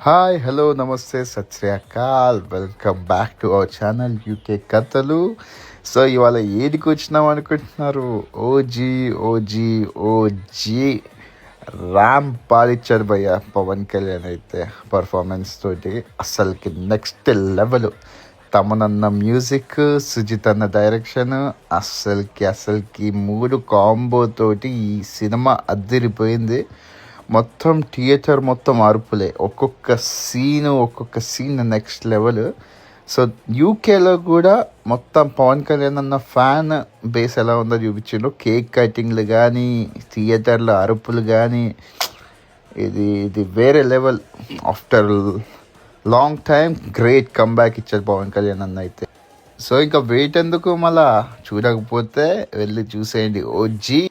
Hi hello నమస్తే సత్ శ్రీ అకాల్ welcome back to our channel UK కథలు. సో ఇవాళ ఏదికి వచ్చినాం అనుకుంటున్నారు? ఓజీ ఓజీ ఓజీ ర్యామ్ పాలిచ్చారు భయ్య పవన్ కళ్యాణ్ అయితే పర్ఫార్మెన్స్ తోటి అసలుకి నెక్స్ట్ లెవెల్. తమనన్న మ్యూజిక్, సుజిత్ అన్న డైరెక్షన్, అసలుకి మూడు కాంబో తోటి ఈ సినిమా అదిరిపోయింది. మొత్తం థియేటర్ మొత్తం అరుపులే, ఒక్కొక్క సీన్ నెక్స్ట్ లెవెల్. సో యూకేలో కూడా మొత్తం పవన్ కళ్యాణ్ అన్న ఫ్యాన్ బేస్ ఎలా ఉందో చూపించిండు. కేక్ కటింగ్లు కానీ, థియేటర్లో అరుపులు కానీ, ఇది వేరే level. After long time great comeback ఇచ్చారు పవన్ కళ్యాణ్ అన్న అయితే. సో ఇంకా వెయిట్ ఎందుకు, మళ్ళా చూడకపోతే వెళ్ళి చూసేయండి ఓజీ.